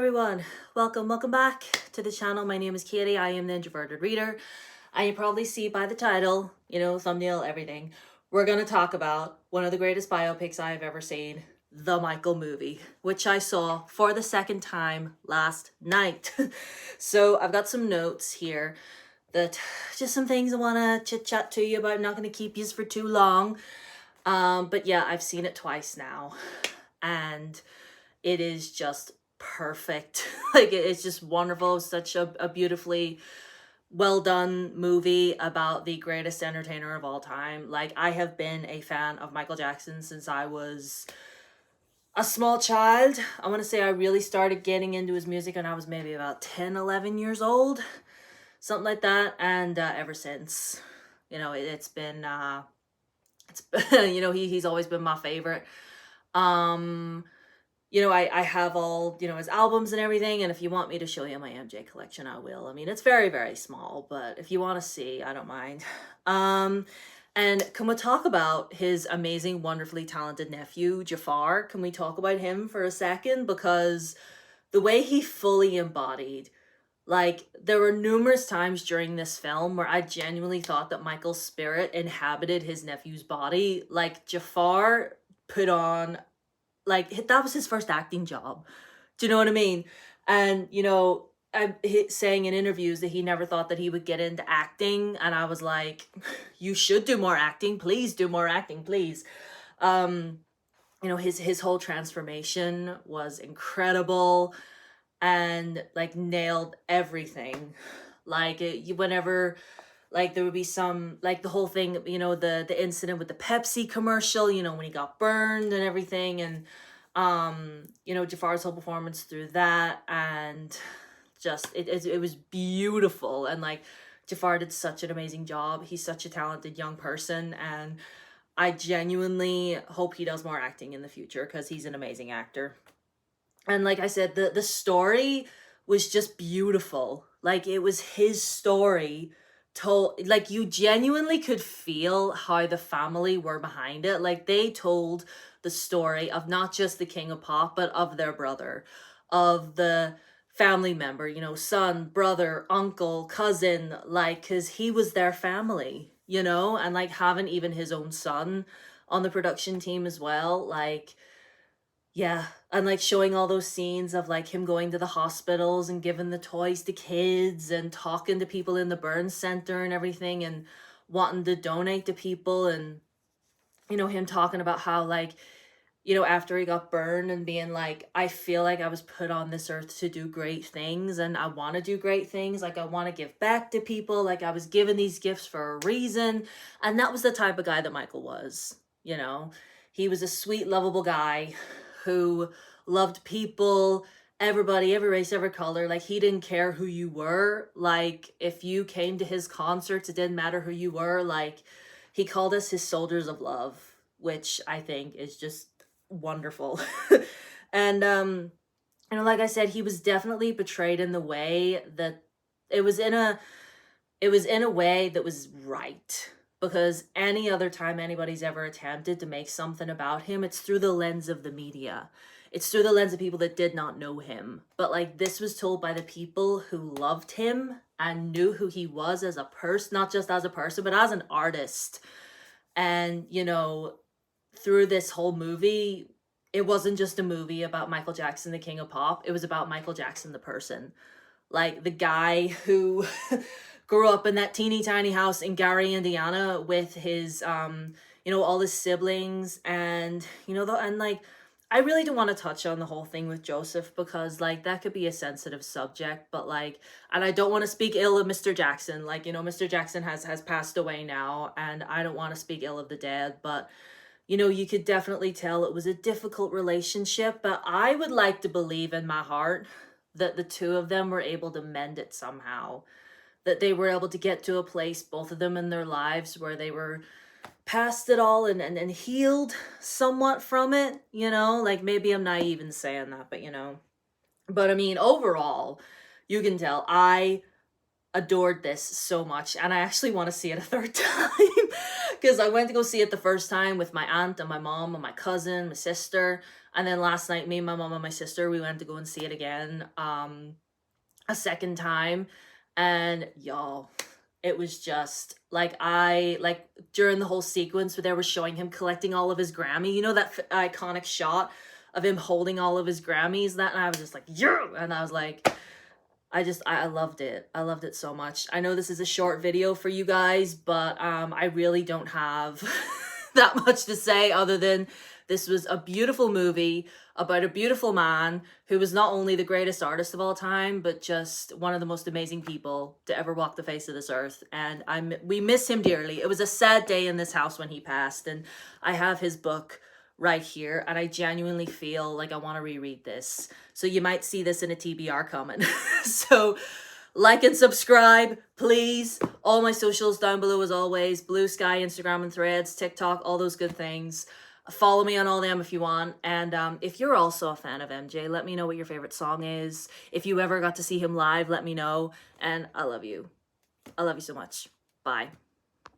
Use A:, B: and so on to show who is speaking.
A: everyone, welcome back to the channel. My name is Katie. I am the Introverted Reader. And you probably see by the title, thumbnail, everything, we're going to talk about one of the greatest biopics I have ever seen, the Michael movie, which I saw for the second time last night. So I've got some notes here that just some things I want to chit chat to you about. I'm not going to keep you for too long. But yeah, I've seen it twice now and it is just perfect. Like it's just wonderful. Such a beautifully well done movie about the greatest entertainer of all time. Like, I have been a fan of Michael Jackson since I was a small child. I want to say I really started getting into his music when I was maybe about 10, 11 years old, something like that. And ever since, it's been it's he's always been my favorite. I have all, his albums and everything, and if you want me to show you my MJ collection, I will. I mean, it's very, very small, but if you want to see, I don't mind. And can we talk about his amazing, wonderfully talented nephew, Jafar? Can we talk about him for a second? Because the way he fully embodied, like, there were numerous times during this film where I genuinely thought that Michael's spirit inhabited his nephew's body. Like, Jafar put on, like, that was his first acting job. Do you know what I mean? And, I'm saying in interviews that he never thought that he would get into acting. And I was like, you should do more acting. Please do more acting, please. His whole transformation was incredible and, like, nailed everything. Like, whenever, like, there would be some, like, the whole thing, the incident with the Pepsi commercial, when he got burned and everything, and Jafar's whole performance through that, and just it was beautiful. And, like, Jafar did such an amazing job. He's such a talented young person, and I genuinely hope he does more acting in the future because he's an amazing actor. And like I said, the story was just beautiful. Like, it was his story told. Like, you genuinely could feel how the family were behind it. Like, they told the story of not just the King of Pop, but of their brother, of the family member, son, brother, uncle, cousin, like, because he was their family, and, like, having even his own son on the production team as well, like, yeah. And, like, showing all those scenes of, like, him going to the hospitals and giving the toys to kids and talking to people in the burn center and everything, and wanting to donate to people, and, him talking about how, like, after he got burned and being like, I feel like I was put on this earth to do great things, and I want to do great things. Like, I want to give back to people. Like, I was given these gifts for a reason. And that was the type of guy that Michael was, He was a sweet, lovable guy who loved people, everybody, every race, every color. Like, he didn't care who you were. Like, if you came to his concerts, it didn't matter who you were. Like, he called us his soldiers of love, which I think is just wonderful. And like I said, he was definitely portrayed in the way that it was in a way that was right, because any other time anybody's ever attempted to make something about him, it's through the lens of the media. It's through the lens of people that did not know him. But, like, this was told by the people who loved him and knew who he was as a person, not just as a person, but as an artist. And, through this whole movie, it wasn't just a movie about Michael Jackson, the King of Pop. It was about Michael Jackson, the person. Like, the guy who grew up in that teeny tiny house in Gary, Indiana with his, all his siblings. And, and, like, I really don't want to touch on the whole thing with Joseph because, like, that could be a sensitive subject. But, like, and I don't want to speak ill of Mr. Jackson. Like, Mr. Jackson has passed away now, and I don't want to speak ill of the dead. But, you could definitely tell it was a difficult relationship. But I would like to believe in my heart that the two of them were able to mend it somehow. That they were able to get to a place, both of them in their lives, where they were past it all and healed somewhat from it, Like, maybe I'm naive in saying that, but, But, I mean, overall, you can tell I adored this so much, and I actually want to see it a third time because I went to go see it the first time with my aunt and my mom and my cousin, my sister, and then last night me, my mom, and my sister, we went to go and see it again a second time, and y'all, it was just like, I like during the whole sequence where they were showing him collecting all of his Grammy, you know, that iconic shot of him holding all of his Grammys, that, and I was just like, yeah, and I was like, I loved it. I loved it so much. I know this is a short video for you guys, but I really don't have that much to say other than this was a beautiful movie about a beautiful man who was not only the greatest artist of all time, but just one of the most amazing people to ever walk the face of this earth. And we miss him dearly. It was a sad day in this house when he passed, and I have his book right here, and I genuinely feel like I want to reread this. So you might see this in a TBR comment. So like and subscribe, please. All my socials down below as always. Blue Sky, Instagram and Threads, TikTok, all those good things. Follow me on all them if you want. And if you're also a fan of MJ, let me know what your favorite song is. If you ever got to see him live, let me know. And I love you. I love you so much. Bye.